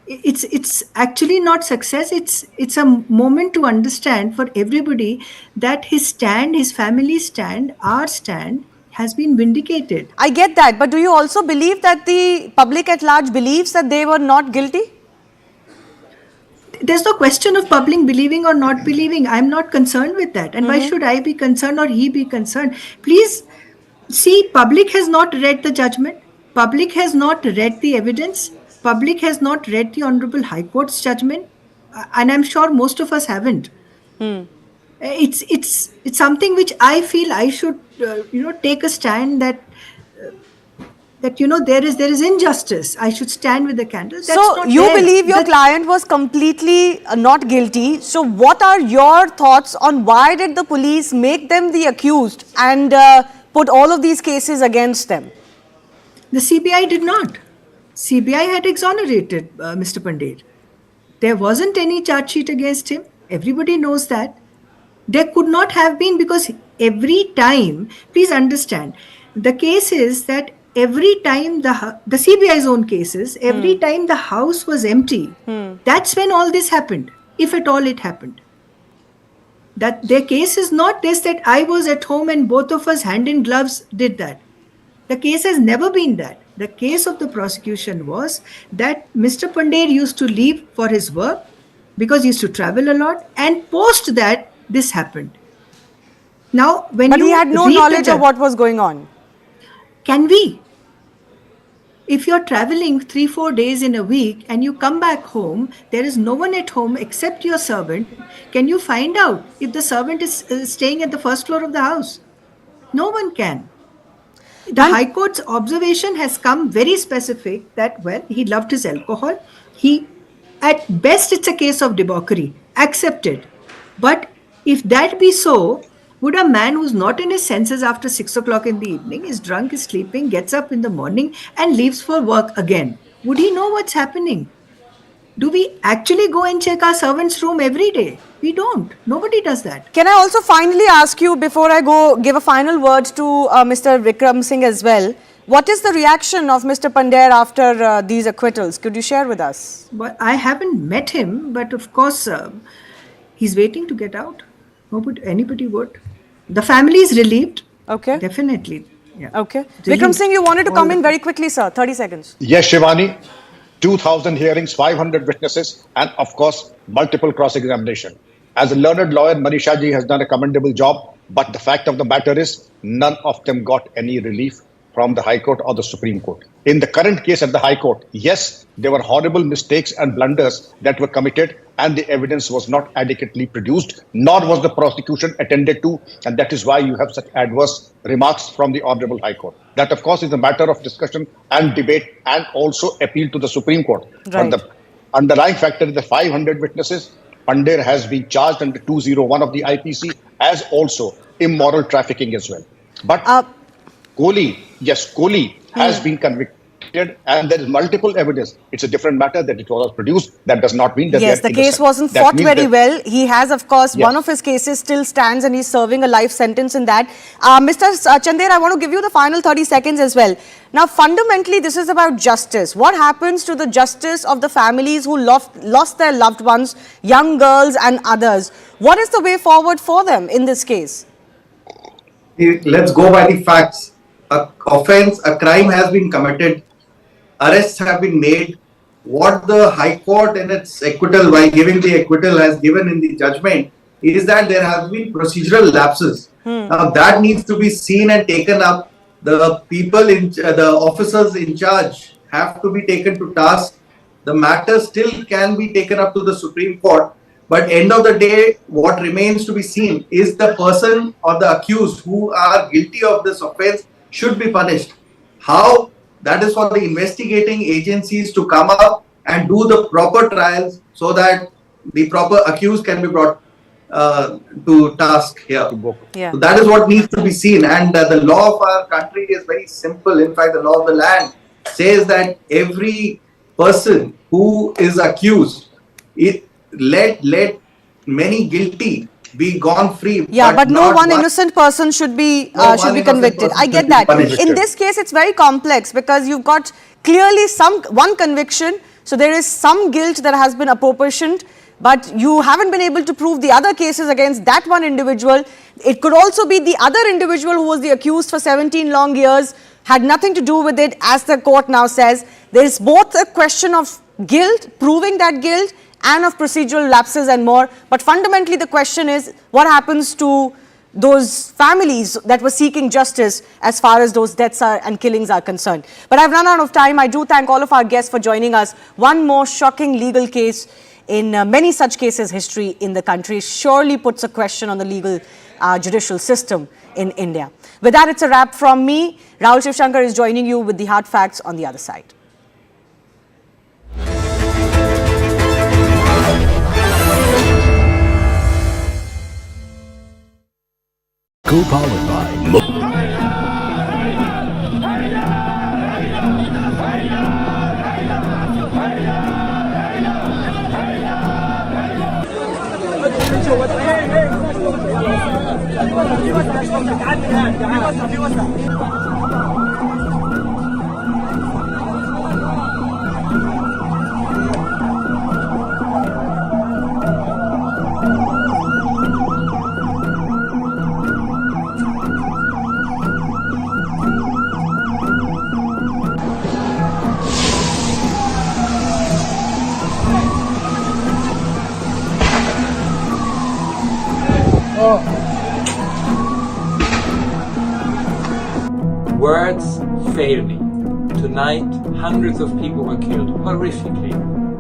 it's actually not success. It's a moment to understand for everybody that his stand, his family's stand, our stand has been vindicated. I get that, but do you also believe that the public at large believes that they were not guilty? There's no question of public believing or not believing. I'm not concerned with that. And why should I be concerned or he be concerned? Please see, public has not read the judgment. Public has not read the evidence. Public has not read the Honorable High Court's judgment. And I'm sure most of us haven't. It's something which I feel I should take a stand that there is injustice. I should stand with the candle. So you believe your client was completely not guilty. So what are your thoughts on why did the police make them the accused and put all of these cases against them? The CBI did not. CBI had exonerated Mr. Pandher. There wasn't any charge sheet against him. Everybody knows that. There could not have been, because every time, please understand, the case is that every time the CBI's own cases, every time the house was empty, that's when all this happened, if at all it happened. That their case is not this, that I was at home and both of us hand in gloves did that. The case has never been that. The case of the prosecution was that Mr. Pandher used to leave for his work. because he used to travel a lot, and post that this happened. Now, when but you he had no read the knowledge of what was going on. Can we? If you're traveling 3-4 days in a week and you come back home, there is no one at home except your servant. Can you find out if the servant is staying at the first floor of the house? No one can. The High Court's observation has come very specific that, well, he loved his alcohol. At best, it's a case of debauchery. Accepted. But if that be so, would a man who's not in his senses after 6 o'clock in the evening, is drunk, is sleeping, gets up in the morning and leaves for work again, would he know what's happening? Do we actually go and check our servant's room every day? We don't. Nobody does that. Can I also finally ask you, before I go give a final word to Mr. Vikram Singh as well, what is the reaction of Mr. Pandher after these acquittals? Could you share with us? But I haven't met him, but of course, he's waiting to get out. Anybody would. The family is relieved. Okay. Definitely. Yeah. Okay. Vikram Singh, you wanted to come in very quickly, sir. 30 seconds. Yes, Shivani. 2,000 hearings, 500 witnesses, and of course, multiple cross-examination. As a learned lawyer, Manisha ji has done a commendable job, but the fact of the matter is, none of them got any relief from the High Court or the Supreme Court. In the current case at the High Court, yes, there were horrible mistakes and blunders that were committed, and the evidence was not adequately produced, nor was the prosecution attended to, and that is why you have such adverse remarks from the Honorable High Court. That, of course, is a matter of discussion and debate, and also appeal to the Supreme Court. Right. But the underlying factor is the 500 witnesses. Pandher has been charged under 201 of the IPC, as also immoral trafficking as well. But Koli has been convicted, and there is multiple evidence. It's a different matter that it was produced. That does not mean that yes, the case wasn't fought very well. He has, of course, one of his cases still stands, and he's serving a life sentence in that. Mr. Pandher, I want to give you the final 30 seconds as well. Now, fundamentally, this is about justice. What happens to the justice of the families who lost their loved ones, young girls and others? What is the way forward for them in this case? Let's go by the facts. A crime has been committed. Arrests have been made. What the High Court in its acquittal, while giving the acquittal, has given in the judgment is that there have been procedural lapses. Now that needs to be seen and taken up. The people, the officers in charge have to be taken to task. The matter still can be taken up to the Supreme Court. But end of the day, what remains to be seen is the person or the accused who are guilty of this offense should be punished. How? That is for the investigating agencies to come up and do the proper trials so that the proper accused can be brought to task here. Yeah. So that is what needs to be seen. And the law of our country is very simple. In fact, the law of the land says that every person who is accused, let many guilty be gone free. Yeah, but no one innocent person should be convicted. I get that. In this case, it's very complex because you've got clearly one conviction. So there is some guilt that has been apportioned, but you haven't been able to prove the other cases against that one individual. It could also be the other individual who was the accused for 17 long years, had nothing to do with it, as the court now says. There is both a question of guilt, proving that guilt, and of procedural lapses and more. But fundamentally, the question is, what happens to those families that were seeking justice as far as those deaths and killings are concerned? But I've run out of time. I do thank all of our guests for joining us. One more shocking legal case in many such cases history in the country surely puts a question on the legal judicial system in India. With that, it's a wrap from me. Rahul Shivshankar is joining you with the hard facts on the other side. Co-powered by fail me. Tonight, hundreds of people were killed horrifically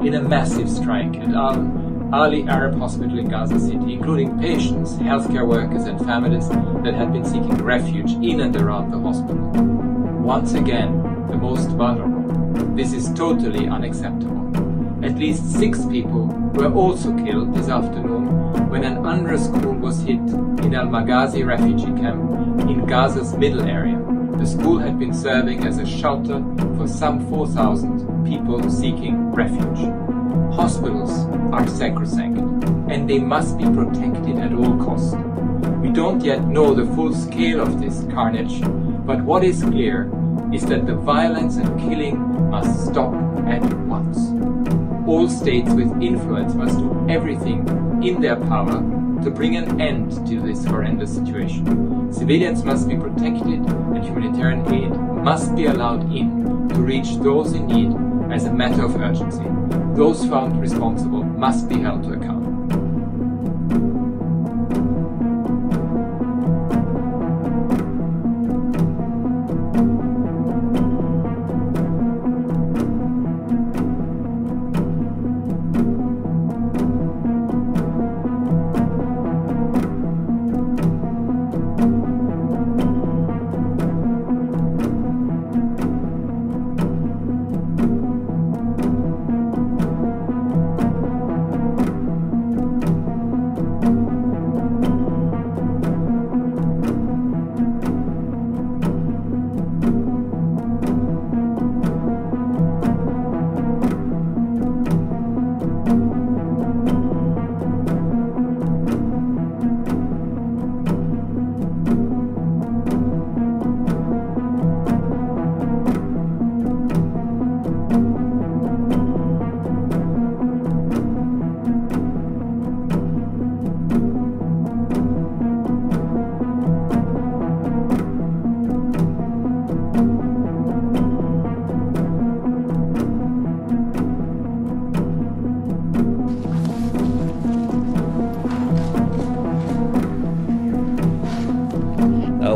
in a massive strike at Ahli Arab Hospital in Gaza City, including patients, healthcare workers and families that had been seeking refuge in and around the hospital. Once again, the most vulnerable. This is totally unacceptable. At least 6 people were also killed this afternoon when an UNRWA school was hit in Al-Maghazi refugee camp in Gaza's middle area. The school had been serving as a shelter for some 4,000 people seeking refuge. Hospitals are sacrosanct and they must be protected at all costs. We don't yet know the full scale of this carnage, but what is clear is that the violence and killing must stop at once. All states with influence must do everything in their power to bring an end to this horrendous situation. Civilians must be protected and humanitarian aid must be allowed in to reach those in need as a matter of urgency. Those found responsible must be held to account.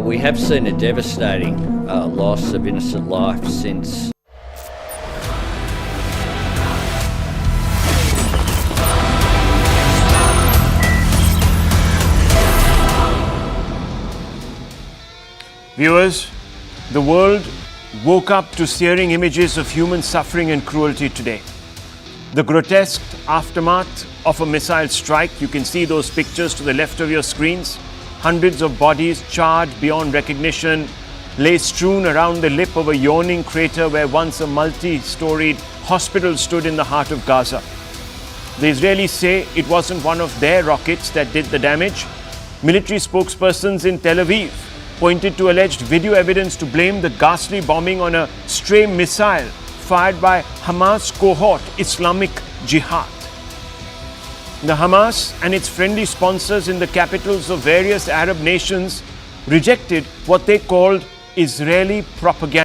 We have seen a devastating loss of innocent life since Viewers, the world woke up to searing images of human suffering and cruelty today. The grotesque aftermath of a missile strike, you can see those pictures to the left of your screens. Hundreds of bodies charred beyond recognition lay strewn around the lip of a yawning crater where once a multi-storied hospital stood in the heart of Gaza. The Israelis say it wasn't one of their rockets that did the damage. Military spokespersons in Tel Aviv pointed to alleged video evidence to blame the ghastly bombing on a stray missile fired by Hamas cohort Islamic Jihad. The Hamas and its friendly sponsors in the capitals of various Arab nations rejected what they called Israeli propaganda.